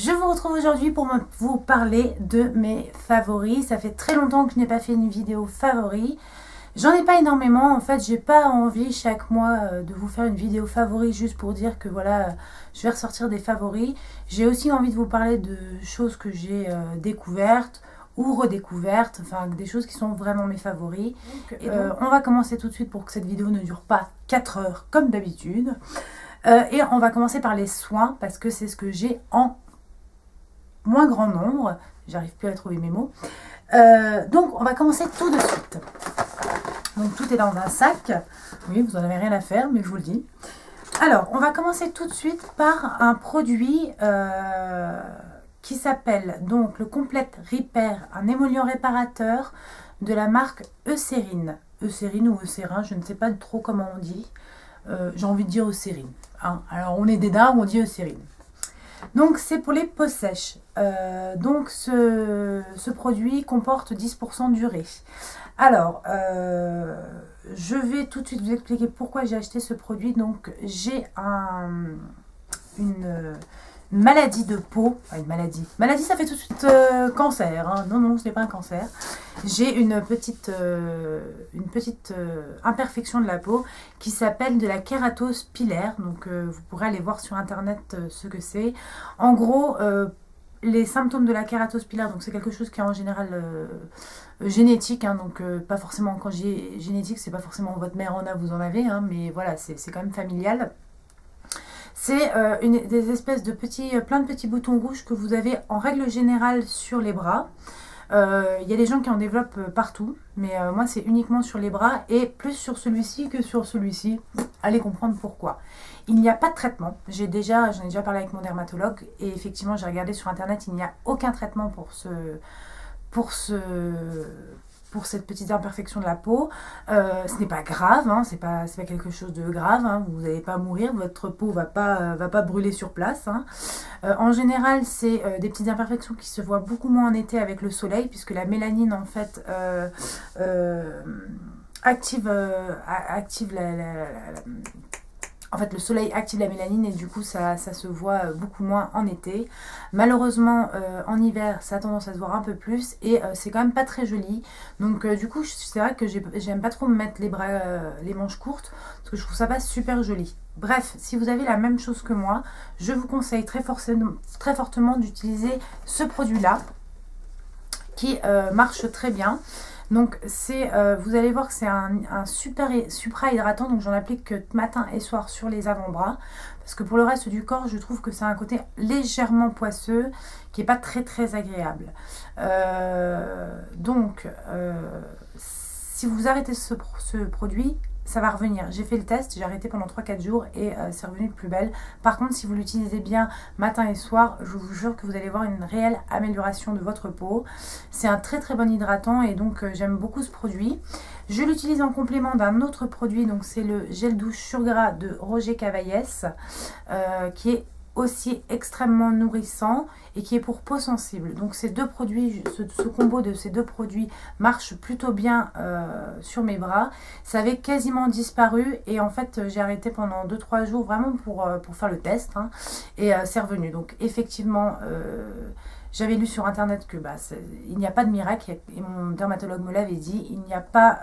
Je vous retrouve aujourd'hui pour vous parler de mes favoris. Ça fait très longtemps que je n'ai pas fait une vidéo favoris. J'en ai pas énormément. En fait, j'ai pas envie chaque mois de vous faire une vidéo favoris juste pour dire que voilà, je vais ressortir des favoris. J'ai aussi envie de vous parler de choses que j'ai découvertes ou redécouvertes, enfin des choses qui sont vraiment mes favoris. On va commencer tout de suite pour que cette vidéo ne dure pas 4 heures comme d'habitude. Et on va commencer par les soins parce que c'est ce que j'ai en moins grand nombre. J'arrive plus à trouver mes mots. Donc on va commencer tout de suite. Donc tout est dans un sac. Oui, vous n'en avez rien à faire, mais je vous le dis. Alors, on va commencer tout de suite par un produit qui s'appelle donc le Complete Repair, un émollient réparateur de la marque Eucérine. Eucérine ou Eucérin, je ne sais pas trop comment on dit. J'ai envie de dire Eucérine. Hein. Alors, on est des dingues, on dit Eucérine. Donc, c'est pour les peaux sèches. Donc, ce produit comporte 10% d'urée. Alors, je vais tout de suite vous expliquer pourquoi j'ai acheté ce produit. Donc, j'ai une maladie de peau. Enfin, une maladie. Maladie, ça fait tout de suite cancer. Hein. Non, non, ce n'est pas un cancer. J'ai une petite imperfection de la peau qui s'appelle de la kératose pilaire. Donc, vous pourrez aller voir sur Internet ce que c'est. En gros, les symptômes de la kératose pilaire, donc c'est quelque chose qui est en général génétique, hein, donc pas forcément, quand je dis génétique, c'est pas forcément votre mère en a, vous en avez, hein, mais voilà, c'est quand même familial. C'est des espèces de plein de petits boutons rouges que vous avez en règle générale sur les bras. Il y a des gens qui en développent partout, mais moi c'est uniquement sur les bras et plus sur celui-ci que sur celui-ci. Allez comprendre pourquoi. Il n'y a pas de traitement. J'en ai déjà parlé avec mon dermatologue et effectivement j'ai regardé sur internet, il n'y a aucun traitement pour cette petite imperfection de la peau. Ce n'est pas grave, hein, c'est pas quelque chose de grave, hein, vous n'allez pas mourir, votre peau va pas brûler sur place. Hein. En général, c'est des petites imperfections qui se voient beaucoup moins en été avec le soleil, puisque la mélanine en fait en fait, le soleil active la mélanine et du coup, ça se voit beaucoup moins en été. Malheureusement, en hiver, ça a tendance à se voir un peu plus et c'est quand même pas très joli. Donc, du coup, c'est vrai que j'aime pas trop me mettre les manches courtes parce que je trouve ça pas super joli. Bref, si vous avez la même chose que moi, je vous conseille très fortement d'utiliser ce produit-là qui marche très bien. Donc, vous allez voir que c'est un supra hydratant. Donc, j'en applique que matin et soir sur les avant-bras. Parce que pour le reste du corps, je trouve que c'est un côté légèrement poisseux qui n'est pas très très agréable. Si vous arrêtez ce produit, ça va revenir. J'ai fait le test, j'ai arrêté pendant 3-4 jours et c'est revenu de plus belle. Par contre, si vous l'utilisez bien matin et soir, je vous jure que vous allez voir une réelle amélioration de votre peau. C'est un très très bon hydratant et donc j'aime beaucoup ce produit. Je l'utilise en complément d'un autre produit, donc c'est le gel douche sur gras de Roger Cavaillès qui est aussi extrêmement nourrissant et qui est pour peau sensible. Donc ces deux produits, ce combo de ces deux produits marche plutôt bien sur mes bras. Ça avait quasiment disparu et en fait j'ai arrêté pendant 2-3 jours vraiment pour faire le test, hein, et c'est revenu. Donc effectivement j'avais lu sur internet que il n'y a pas de miracle et mon dermatologue me l'avait dit, il n'y a pas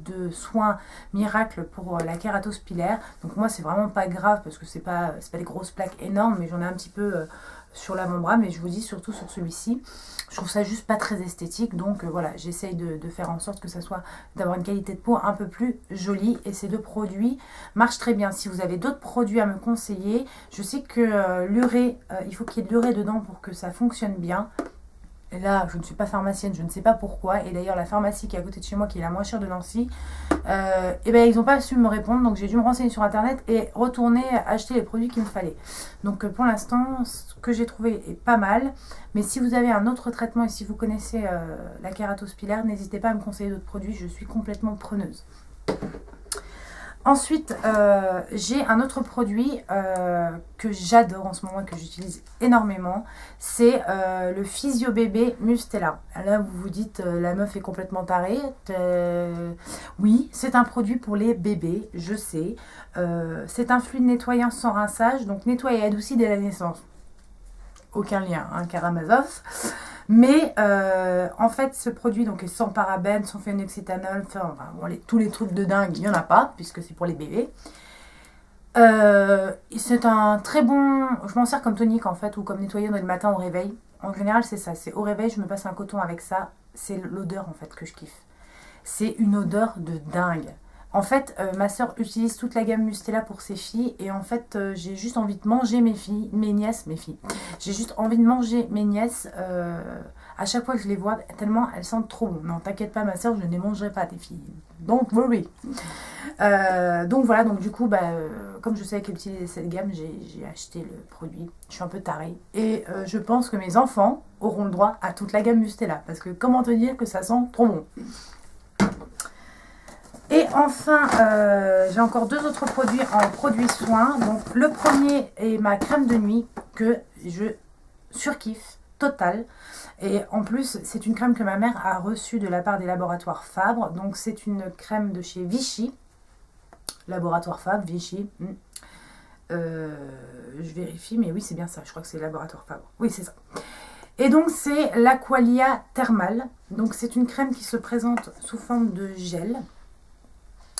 de soin miracle pour la kératose pilaire. Donc moi c'est vraiment pas grave parce que c'est pas des grosses plaques énormes, mais j'en ai un petit peu sur l'avant-bras, mais je vous dis surtout sur celui-ci. Je trouve ça juste pas très esthétique, donc voilà, j'essaye de faire en sorte que ça soit, d'avoir une qualité de peau un peu plus jolie et ces deux produits marchent très bien. Si vous avez d'autres produits à me conseiller, je sais que l'urée, il faut qu'il y ait de l'urée dedans pour que ça fonctionne bien. Et là, je ne suis pas pharmacienne, je ne sais pas pourquoi. Et d'ailleurs, la pharmacie qui est à côté de chez moi, qui est la moins chère de Nancy, ils n'ont pas su me répondre. Donc, j'ai dû me renseigner sur Internet et retourner acheter les produits qu'il me fallait. Donc, pour l'instant, ce que j'ai trouvé est pas mal. Mais si vous avez un autre traitement et si vous connaissez la kératose pilaire, n'hésitez pas à me conseiller d'autres produits. Je suis complètement preneuse. Ensuite, j'ai un autre produit que j'adore en ce moment et que j'utilise énormément. C'est le Physio Bébé Mustela. Là, vous vous dites, la meuf est complètement tarée. Oui, c'est un produit pour les bébés, je sais. C'est un fluide nettoyant sans rinçage, donc nettoie et adoucit dès la naissance. aucun lien, hein, Karamazov. Mais en fait, ce produit donc, est sans parabènes, sans phénoxyéthanol, enfin, bon, tous les trucs de dingue, il n'y en a pas, puisque c'est pour les bébés. C'est un très bon... Je m'en sers comme tonique en fait, ou comme nettoyant le matin au réveil. En général, c'est ça. C'est au réveil, je me passe un coton avec ça. C'est l'odeur en fait que je kiffe. C'est une odeur de dingue. En fait, ma soeur utilise toute la gamme Mustela pour ses filles. Et en fait, j'ai juste envie de manger mes nièces. J'ai juste envie de manger mes nièces à chaque fois que je les vois, tellement elles sentent trop bon. Non, t'inquiète pas, ma soeur, je ne les mangerai pas, tes filles. Don't worry. Donc voilà, donc du coup, comme je savais qu'elle utilisait cette gamme, j'ai acheté le produit. Je suis un peu tarée. Et je pense que mes enfants auront le droit à toute la gamme Mustela. Parce que comment te dire que ça sent trop bon. Et enfin, j'ai encore deux autres produits en produits soins. Donc le premier est ma crème de nuit que je surkiffe total. Et en plus, c'est une crème que ma mère a reçue de la part des laboratoires Fabre. Donc c'est une crème de chez Vichy. Laboratoire Fabre, Vichy. Je vérifie, mais oui, c'est bien ça. Je crois que c'est Laboratoire Fabre. Oui, c'est ça. Et donc, c'est l'Aqualia Thermal. Donc, c'est une crème qui se présente sous forme de gel.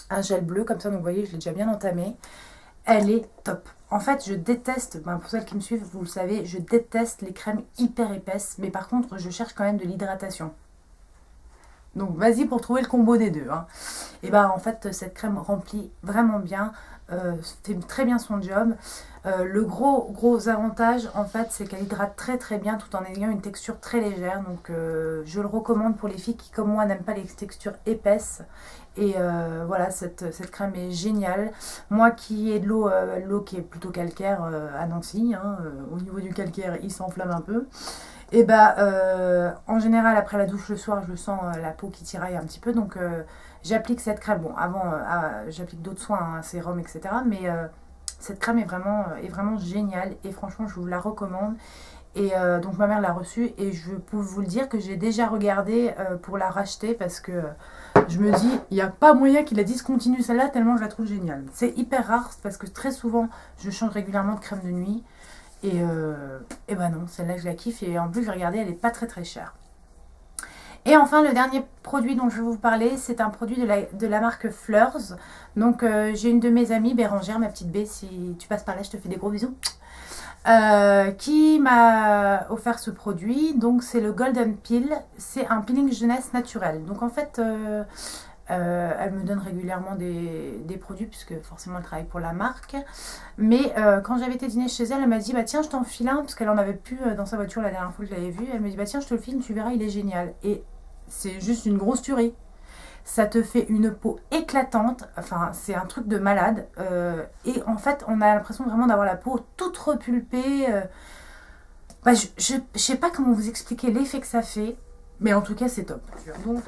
Un gel bleu, comme ça. Donc, vous voyez, je l'ai déjà bien entamé. Elle est top. En fait, je déteste, pour celles qui me suivent, vous le savez, je déteste les crèmes hyper épaisses. Mais par contre, je cherche quand même de l'hydratation. Donc, vas-y pour trouver le combo des deux. Hein. Et en fait, cette crème remplit vraiment bien. Fait très bien son job. Le gros avantage, en fait, c'est qu'elle hydrate très bien tout en ayant une texture très légère. Donc, je le recommande pour les filles qui, comme moi, n'aiment pas les textures épaisses. Et voilà, cette crème est géniale. Moi qui ai de l'eau qui est plutôt calcaire à Nancy, hein, au niveau du calcaire, il s'enflamme un peu. Et en général, après la douche le soir, je sens la peau qui tiraille un petit peu. Donc, j'applique cette crème. Bon, avant, j'applique d'autres soins, hein, sérum, etc. Mais cette crème est vraiment géniale. Et franchement, je vous la recommande. Et donc, ma mère l'a reçue. Et je peux vous le dire que j'ai déjà regardé pour la racheter. Parce que je me dis, il n'y a pas moyen qu'il la discontinue celle-là, tellement je la trouve géniale. C'est hyper rare parce que très souvent, je change régulièrement de crème de nuit. Et non, celle-là je la kiffe et en plus je regardais, elle n'est pas très chère. Et enfin le dernier produit dont je vais vous parler, c'est un produit de la marque Fleurs. Donc j'ai une de mes amies, Bérangère, ma petite B, si tu passes par là je te fais des gros bisous, qui m'a offert ce produit. Donc c'est le Golden Peel, c'est un peeling jeunesse naturel. Donc en fait... elle me donne régulièrement des produits puisque forcément elle travaille pour la marque. Mais quand j'avais été dîner chez elle, elle m'a dit tiens je t'en file un parce qu'elle en avait plus dans sa voiture la dernière fois que je l'avais vu. Elle me dit tiens je te le file, tu verras il est génial. Et c'est juste une grosse tuerie. Ça te fait une peau éclatante, enfin c'est un truc de malade. Et en fait on a l'impression vraiment d'avoir la peau toute repulpée. Je sais pas comment vous expliquer l'effet que ça fait, mais en tout cas c'est top. Donc,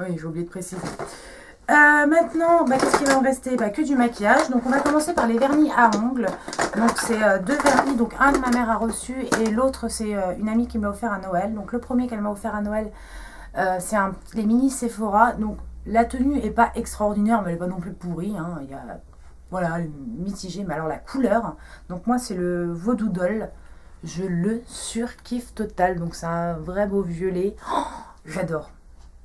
oui, j'ai oublié de préciser. Maintenant, qu'est-ce qu'il va en rester? Que du maquillage. Donc, on va commencer par les vernis à ongles. Donc, c'est deux vernis. Donc, un de ma mère a reçu et l'autre, c'est une amie qui m'a offert à Noël. Donc, le premier qu'elle m'a offert à Noël, c'est les mini Sephora. Donc, la tenue n'est pas extraordinaire, mais elle n'est pas non plus pourrie. Hein. Il y a, voilà, mitigé. Mais alors, la couleur. Donc, moi, c'est le Vaudou Doll. Je le surkiffe total. Donc, c'est un vrai beau violet. Oh, j'adore.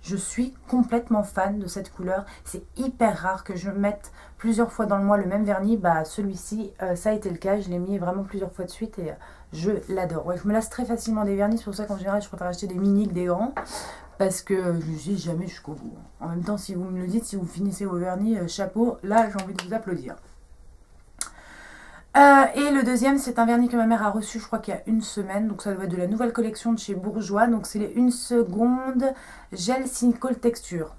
Je suis complètement fan de cette couleur. C'est hyper rare que je mette plusieurs fois dans le mois le même vernis. Celui-ci, ça a été le cas. Je l'ai mis vraiment plusieurs fois de suite et je l'adore. Ouais, je me lasse très facilement des vernis. C'est pour ça qu'en général, je préfère acheter des mini que des grands. Parce que je ne dis jamais jusqu'au bout. En même temps, si vous me le dites, si vous finissez vos vernis, chapeau, là, j'ai envie de vous applaudir. Et le deuxième, c'est un vernis que ma mère a reçu, je crois qu'il y a une semaine. Donc ça doit être de la nouvelle collection de chez Bourjois. Donc c'est les 1 seconde gel Cycle texture.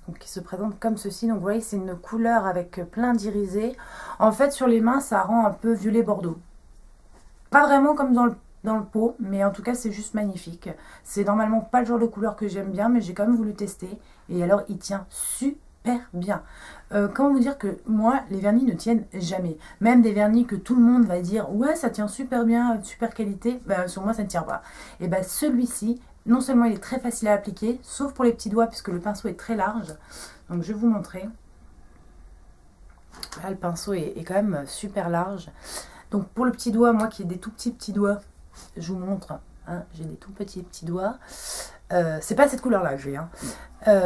Donc qui se présente comme ceci. Donc vous voyez, c'est une couleur avec plein d'irisés. En fait, sur les mains, ça rend un peu violet bordeaux. Pas vraiment comme dans le pot, mais en tout cas, c'est juste magnifique. C'est normalement pas le genre de couleur que j'aime bien, mais j'ai quand même voulu tester. Et alors, il tient super bien. Comment vous dire que moi, les vernis ne tiennent jamais. Même des vernis que tout le monde va dire ouais, ça tient super bien, super qualité, sur moi ça ne tient pas. Et celui-ci, non seulement il est très facile à appliquer, sauf pour les petits doigts puisque le pinceau est très large. Donc je vais vous montrer. Là, le pinceau est quand même super large. Donc pour le petit doigt, moi qui ai des tout petits doigts, je vous montre, hein, j'ai des tout petits doigts. C'est pas cette couleur-là que j'ai, hein.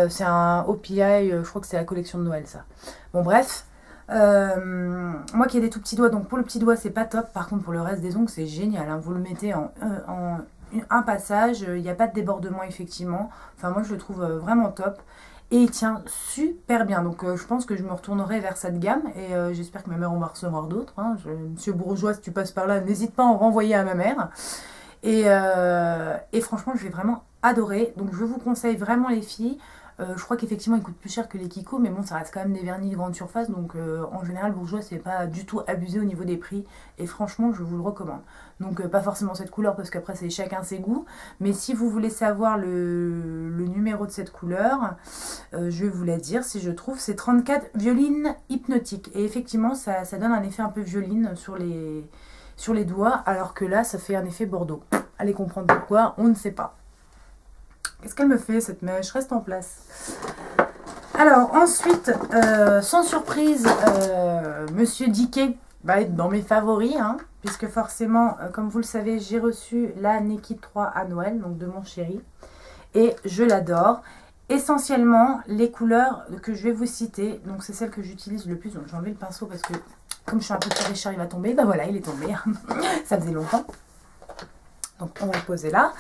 C'est un OPI, je crois que c'est la collection de Noël, ça. Bon, bref. Moi qui ai des tout petits doigts, donc pour le petit doigt, c'est pas top. Par contre, pour le reste des ongles, c'est génial, hein. Vous le mettez en un passage, il n'y a pas de débordement, effectivement. Enfin, moi, je le trouve vraiment top. Et il tient super bien. Donc, je pense que je me retournerai vers cette gamme. Et j'espère que ma mère en va recevoir d'autres, hein. Monsieur Bourgeois, si tu passes par là, n'hésite pas à en renvoyer à ma mère. Et franchement, je vais vraiment adorer. Donc, je vous conseille vraiment, les filles. Je crois qu'effectivement, ils coûtent plus cher que les Kiko, mais bon, ça reste quand même des vernis de grande surface. Donc, en général, Bourgeois, c'est pas du tout abusé au niveau des prix. Et franchement, je vous le recommande. Donc, pas forcément cette couleur, parce qu'après, c'est chacun ses goûts. Mais si vous voulez savoir le numéro de cette couleur, je vais vous la dire. Si je trouve, c'est 34 Violine Hypnotique. Et effectivement, ça donne un effet un peu violine sur les doigts, alors que là, ça fait un effet Bordeaux. Allez comprendre pourquoi, on ne sait pas. Qu'est-ce qu'elle me fait, cette mèche? Reste en place. Alors, ensuite, sans surprise, Monsieur Dickey va être dans mes favoris, hein, puisque forcément, comme vous le savez, j'ai reçu la Naked 3 à Noël, donc de mon chéri, et je l'adore. Essentiellement, les couleurs que je vais vous citer, donc c'est celles que j'utilise le plus. Donc, j'ai enlevé le pinceau parce que, comme je suis un peu cher, il va tomber. Ben voilà, il est tombé. Ça faisait longtemps. Donc, on va le poser là.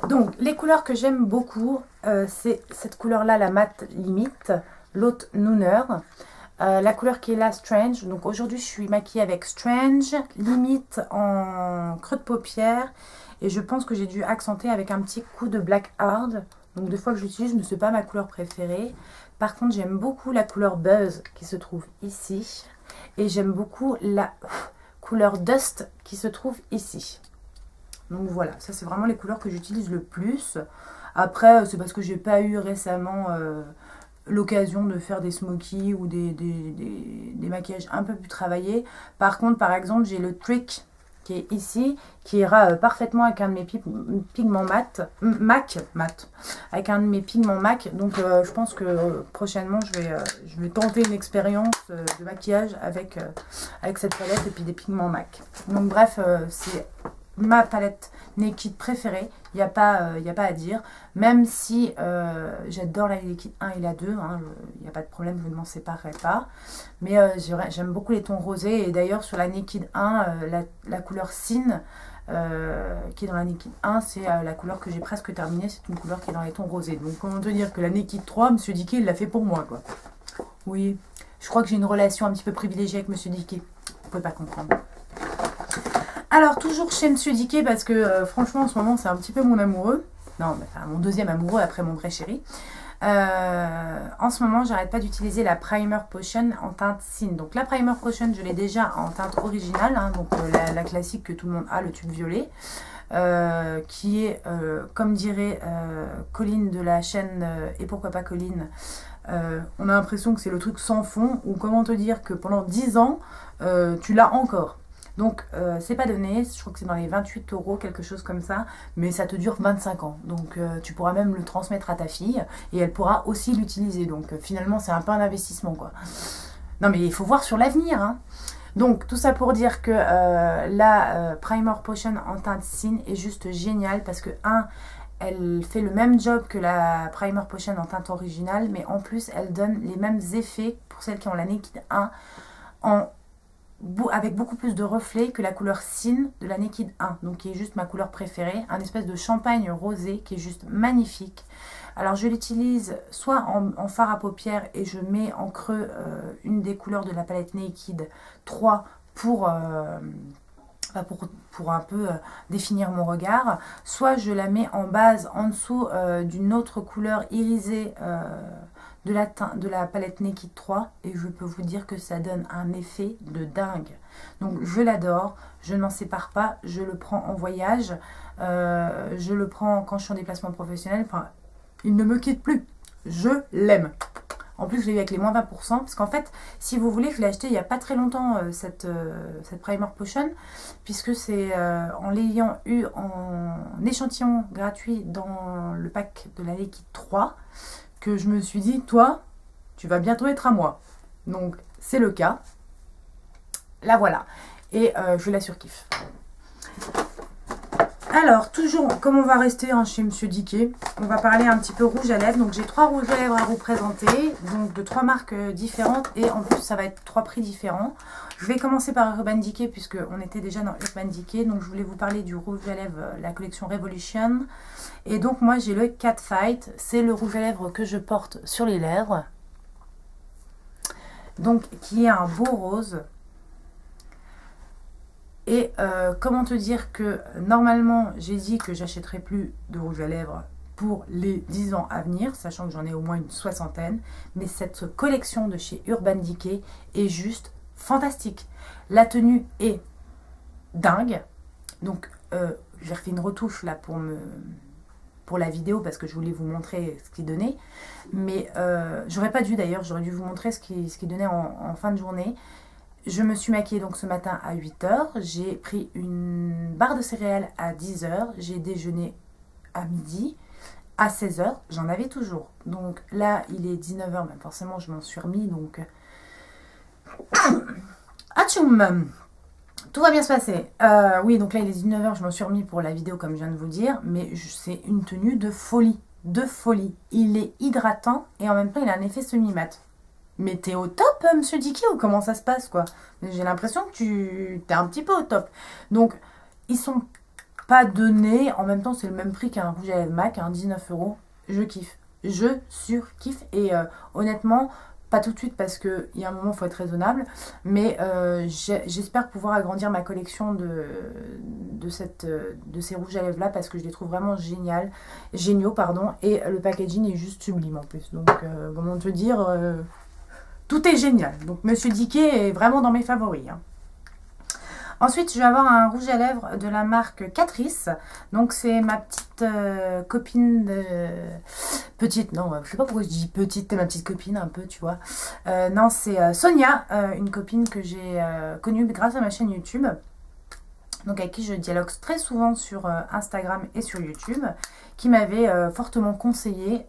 Donc, les couleurs que j'aime beaucoup, c'est cette couleur-là, la matte limite, l'autre Nooner. La couleur qui est là, Strange. Donc, aujourd'hui, je suis maquillée avec Strange, limite en creux de paupière. Et je pense que j'ai dû accenter avec un petit coup de Black Hard. Donc, deux fois que j'utilise, je ne sais pas ma couleur préférée. Par contre, j'aime beaucoup la couleur Buzz qui se trouve ici. Et j'aime beaucoup la couleur Dust qui se trouve ici. Donc voilà, ça c'est vraiment les couleurs que j'utilise le plus. Après, c'est parce que j'ai pas eu récemment l'occasion de faire des smokies ou des maquillages un peu plus travaillés. Par contre, par exemple, j'ai le Trick qui est ici, qui ira parfaitement avec un de mes pigments MAC, avec un de mes pigments MAC. Donc je pense que prochainement, je vais tenter une expérience de maquillage avec cette palette et puis des pigments MAC. Donc bref, c'est ma palette Naked préférée, il n'y a pas à dire, même si j'adore la Naked 1 et la 2, hein, il n'y a pas de problème, je ne m'en séparerai pas, mais j'aime beaucoup les tons rosés, et d'ailleurs sur la Naked 1, la couleur Sin, qui est dans la Naked 1, c'est la couleur que j'ai presque terminée, c'est une couleur qui est dans les tons rosés, donc comment te dire que la Naked 3, Monsieur Dickey, il l'a fait pour moi, quoi. Oui, je crois que j'ai une relation un petit peu privilégiée avec Monsieur Dickey, vous pouvez pas comprendre. Alors, toujours chez Monsieur Dickey, parce que franchement, en ce moment, c'est un petit peu mon amoureux. Non, mais, enfin, mon deuxième amoureux après mon vrai chéri. En ce moment, j'arrête pas d'utiliser la Primer Potion en teinte Sin. Donc, la Primer Potion, je l'ai déjà en teinte originale. Hein, donc, la classique que tout le monde a, le tube violet. Qui est, comme dirait Colline de la chaîne Et pourquoi pas Colline, on a l'impression que c'est le truc sans fond. Ou comment te dire que pendant 10 ans, tu l'as encore. Donc, c'est pas donné, je crois que c'est dans les 28 €, quelque chose comme ça, mais ça te dure 25 ans. Donc, tu pourras même le transmettre à ta fille et elle pourra aussi l'utiliser. Donc, finalement, c'est un peu un investissement, quoi. Non, mais il faut voir sur l'avenir, hein. Donc, tout ça pour dire que la Primer Potion en teinte Sin est juste géniale parce que, elle fait le même job que la Primer Potion en teinte originale, mais en plus, elle donne les mêmes effets pour celles qui ont la Naked 1 avec beaucoup plus de reflets que la couleur Sin de la Naked 1, donc qui est juste ma couleur préférée, un espèce de champagne rosé qui est juste magnifique. Alors je l'utilise soit en fard à paupières et je mets en creux une des couleurs de la palette Naked 3 pour un peu définir mon regard, soit je la mets en base en dessous d'une autre couleur irisée de la palette Naked 3 et je peux vous dire que ça donne un effet de dingue. Donc je l'adore, je ne m'en sépare pas, je le prends en voyage, je le prends quand je suis en déplacement professionnel, enfin il ne me quitte plus, je l'aime. En plus je l'ai eu avec les moins 20%, parce qu'en fait si vous voulez, je l'ai acheté il n'y a pas très longtemps cette Primer Potion, puisque c'est en l'ayant eu en échantillon gratuit dans le pack de la Naked 3 que je me suis dit, toi, tu vas bientôt être à moi. Donc, c'est le cas. Là, voilà. Et je la surkiffe. Alors, toujours, comme on va rester chez Monsieur Diquet, on va parler un petit peu rouge à lèvres. Donc, j'ai 3 rouges à lèvres à vous présenter, donc de 3 marques différentes. Et en plus, ça va être 3 prix différents. Je vais commencer par Urban Decay, puisqu'on était déjà dans Urban Decay. Donc, je voulais vous parler du rouge à lèvres, la collection Revolution. Et donc, moi, j'ai le Cat Fight. C'est le rouge à lèvres que je porte sur les lèvres. Donc, qui est un beau rose. Et comment te dire que normalement j'ai dit que j'achèterai plus de rouge à lèvres pour les 10 ans à venir, sachant que j'en ai au moins une soixantaine. Mais cette collection de chez Urban Decay est juste fantastique. La tenue est dingue. Donc j'ai refait une retouche là pour la vidéo parce que je voulais vous montrer ce qu'il donnait. Mais j'aurais pas dû d'ailleurs, j'aurais dû vous montrer ce qu'il donnait en fin de journée. Je me suis maquillée donc ce matin à 8 h. J'ai pris une barre de céréales à 10 h. J'ai déjeuné à midi. À 16 h, j'en avais toujours. Donc là, il est 19 h. Mais forcément, je m'en suis remis. Donc, atchoum! Tout va bien se passer. Oui, donc là, il est 19 h. Je m'en suis remis pour la vidéo, comme je viens de vous dire. Mais c'est une tenue de folie. De folie. Il est hydratant et en même temps, il a un effet semi-mat. Mais t'es au top, Monsieur Diquet, ou comment ça se passe, quoi? J'ai l'impression que t'es un petit peu au top. Donc, ils sont pas donnés. En même temps, c'est le même prix qu'un rouge à lèvres MAC, 19 €. Je kiffe. Je surkiffe. Et honnêtement, pas tout de suite parce qu'il y a un moment, il faut être raisonnable. Mais j'espère pouvoir agrandir ma collection de ces rouges à lèvres-là parce que je les trouve vraiment géniaux, pardon. Et le packaging est juste sublime en plus. Donc, comment te dire... tout est génial. Donc, Monsieur Diquet est vraiment dans mes favoris. Hein. Ensuite, je vais avoir un rouge à lèvres de la marque Catrice. Donc, c'est ma petite copine de... Petite, non, je sais pas pourquoi je dis petite, c'est ma petite copine un peu, tu vois. Non, c'est Sonia, une copine que j'ai connue grâce à ma chaîne YouTube. Donc, avec qui je dialogue très souvent sur Instagram et sur YouTube, qui m'avait fortement conseillé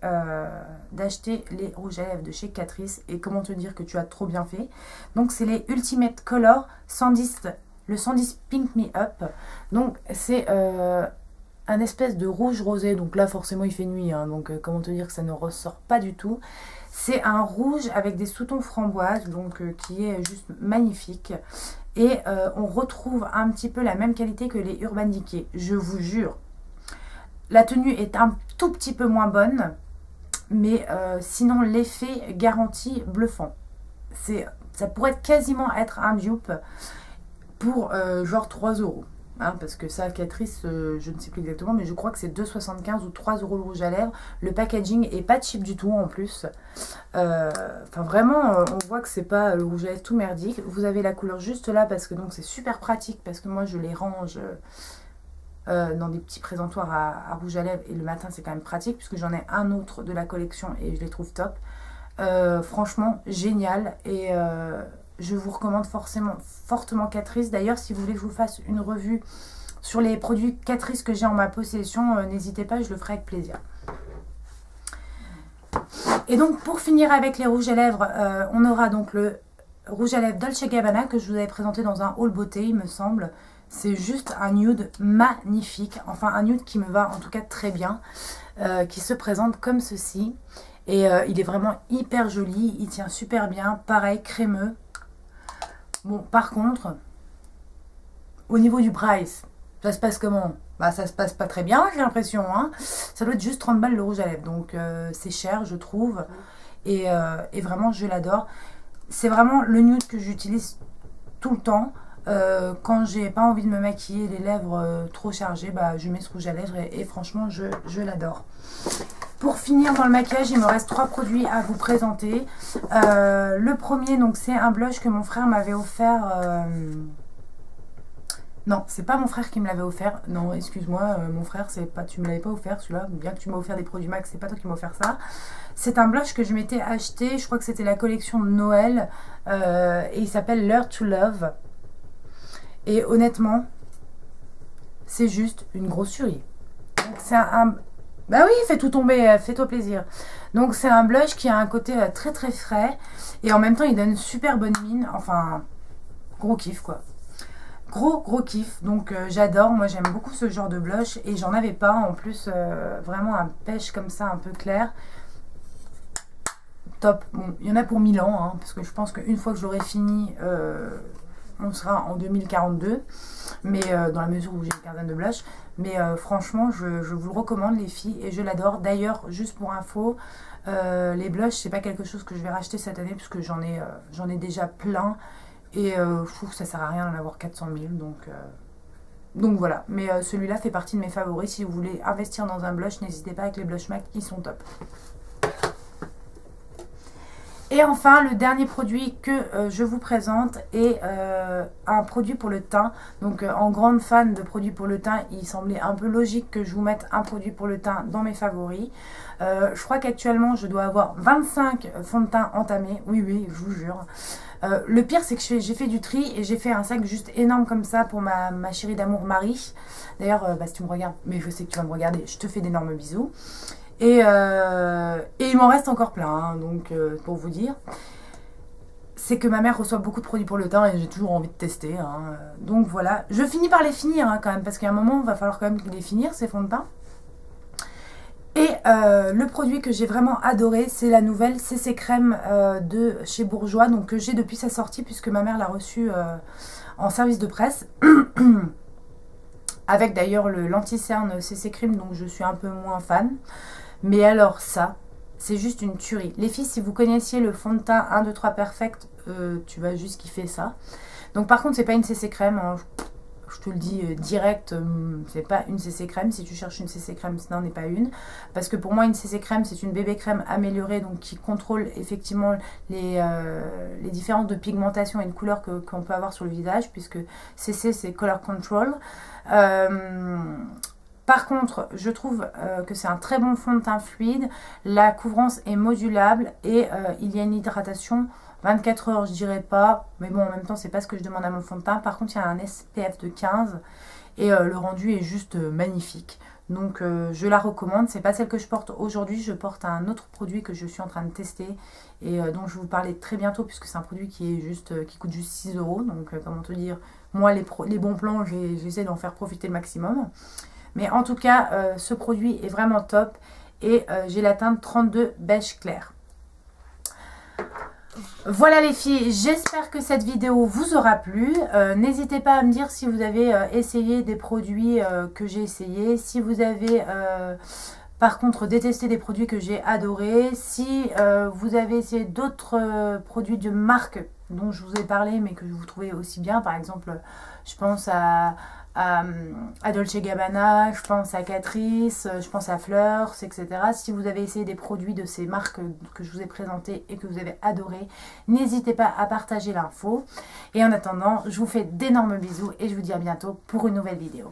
d'acheter les rouges à lèvres de chez Catrice. Et comment te dire que tu as trop bien fait. Donc, c'est les Ultimate Color 110, le 110 Pink Me Up. Donc, c'est un espèce de rouge rosé. Donc là, forcément, il fait nuit. Hein, donc, comment te dire que ça ne ressort pas du tout. C'est un rouge avec des sous-tons framboises, donc qui est juste magnifique. Et on retrouve un petit peu la même qualité que les Urban Decay, je vous jure. La tenue est un tout petit peu moins bonne, mais sinon l'effet garanti bluffant. Ça pourrait quasiment être un dupe pour genre 3 €. Hein, parce que ça, Catrice, je ne sais plus exactement, mais je crois que c'est 2,75 ou 3 € le rouge à lèvres. Le packaging est pas cheap du tout en plus. Enfin vraiment, on voit que c'est pas le rouge à lèvres tout merdique. Vous avez la couleur juste là parce que donc c'est super pratique parce que moi je les range dans des petits présentoirs à rouge à lèvres et le matin c'est quand même pratique puisque j'en ai un autre de la collection et je les trouve top. Franchement génial et je vous recommande fortement Catrice. D'ailleurs, si vous voulez que je vous fasse une revue sur les produits Catrice que j'ai en ma possession, n'hésitez pas, je le ferai avec plaisir. Et donc, pour finir avec les rouges à lèvres, on aura donc le rouge à lèvres Dolce & Gabbana que je vous avais présenté dans un haul beauté, il me semble. C'est juste un nude magnifique, enfin un nude qui me va en tout cas très bien, qui se présente comme ceci. Et il est vraiment hyper joli, il tient super bien, pareil, crémeux. Bon, par contre, au niveau du price, ça se passe comment? Bah, ça se passe pas très bien, j'ai l'impression. Hein. Ça doit être juste 30 balles le rouge à lèvres. Donc, c'est cher, je trouve. Et vraiment, je l'adore. C'est vraiment le nude que j'utilise tout le temps. Quand j'ai pas envie de me maquiller, les lèvres trop chargées, bah, je mets ce rouge à lèvres et franchement, je l'adore. Pour finir dans le maquillage, il me reste 3 produits à vous présenter. Le premier, donc c'est un blush que mon frère m'avait offert. Non, c'est pas mon frère qui me l'avait offert. Non, excuse-moi, mon frère, c'est pas, tu me l'avais pas offert celui-là. Bien que tu m'as offert des produits MAC, c'est pas toi qui m'as offert ça. C'est un blush que je m'étais acheté. Je crois que c'était la collection de Noël. Et il s'appelle Learn to Love. Et honnêtement, c'est juste une grosse tuerie. C'est un bah oui, fais tout tomber, fais-toi plaisir. Donc c'est un blush qui a un côté très très frais. Et en même temps, il donne une super bonne mine. Enfin, gros kiff quoi. Gros kiff, donc j'adore, moi j'aime beaucoup ce genre de blush et j'en avais pas en plus, vraiment un pêche comme ça un peu clair. Top. Bon, il y en a pour 1000 ans, hein, parce que je pense qu'une fois que j'aurai fini, on sera en 2042, mais dans la mesure où j'ai une quinzaine de blushs. Mais franchement, je vous le recommande les filles, et je l'adore. D'ailleurs, juste pour info, les blushs, c'est pas quelque chose que je vais racheter cette année, puisque j'en ai déjà plein, et je trouve que ça sert à rien d'en avoir 400 000, donc voilà. Mais celui-là fait partie de mes favoris. Si vous voulez investir dans un blush, n'hésitez pas, avec les Blush MAC, ils sont top. Et enfin, le dernier produit que je vous présente est un produit pour le teint. Donc en grande fan de produits pour le teint, il semblait un peu logique que je vous mette un produit pour le teint dans mes favoris. Je crois qu'actuellement, je dois avoir 25 fonds de teint entamés. Oui, je vous jure. Le pire, c'est que j'ai fait du tri et j'ai fait un sac juste énorme comme ça pour ma chérie d'amour Marie. D'ailleurs, si tu me regardes, mais je sais que tu vas me regarder, je te fais d'énormes bisous. Et il m'en reste encore plein, hein, donc pour vous dire. C'est que ma mère reçoit beaucoup de produits pour le teint et j'ai toujours envie de tester. Hein. Donc voilà, je finis par les finir hein, quand même, parce qu'à un moment, il va falloir quand même les finir, ces fonds de teint. Et le produit que j'ai vraiment adoré, c'est la nouvelle CC Crème de chez Bourjois, donc que j'ai depuis sa sortie, puisque ma mère l'a reçue en service de presse. Avec d'ailleurs l'anti-cerne CC Cream, donc je suis un peu moins fan. Mais alors ça, c'est juste une tuerie. Les filles, si vous connaissiez le fond de teint 1, 2, 3 Perfect, tu vas juste kiffer ça. Donc par contre, c'est pas une CC crème, hein, je te le dis direct, c'est pas une CC crème. Si tu cherches une CC crème, ce n'en est pas une. Parce que pour moi, une CC crème, c'est une bébé crème améliorée, donc qui contrôle effectivement les différences de pigmentation et de couleur qu'on peut avoir sur le visage, puisque CC, c'est Color Control. Par contre, je trouve que c'est un très bon fond de teint fluide. La couvrance est modulable et il y a une hydratation 24 heures, je dirais pas. Mais bon, en même temps, c'est pas ce que je demande à mon fond de teint. Par contre, il y a un SPF de 15 et le rendu est juste magnifique. Donc, je la recommande. C'est pas celle que je porte aujourd'hui. Je porte un autre produit que je suis en train de tester et dont je vais vous parler très bientôt, puisque c'est un produit qui coûte juste 6 €. Donc, comment te dire, moi, les bons plans, j'essaie d'en faire profiter le maximum. Mais en tout cas, ce produit est vraiment top et j'ai la teinte 32 beige clair. Voilà les filles, j'espère que cette vidéo vous aura plu. N'hésitez pas à me dire si vous avez essayé des produits que j'ai essayés, si vous avez par contre détesté des produits que j'ai adorés, si vous avez essayé d'autres produits de marque dont je vous ai parlé mais que vous trouvez aussi bien. Par exemple, je pense à Dolce Gabbana, je pense à Catrice, je pense à Fleurs, etc. Si vous avez essayé des produits de ces marques que je vous ai présentées et que vous avez adoré, n'hésitez pas à partager l'info. Et en attendant, je vous fais d'énormes bisous et je vous dis à bientôt pour une nouvelle vidéo.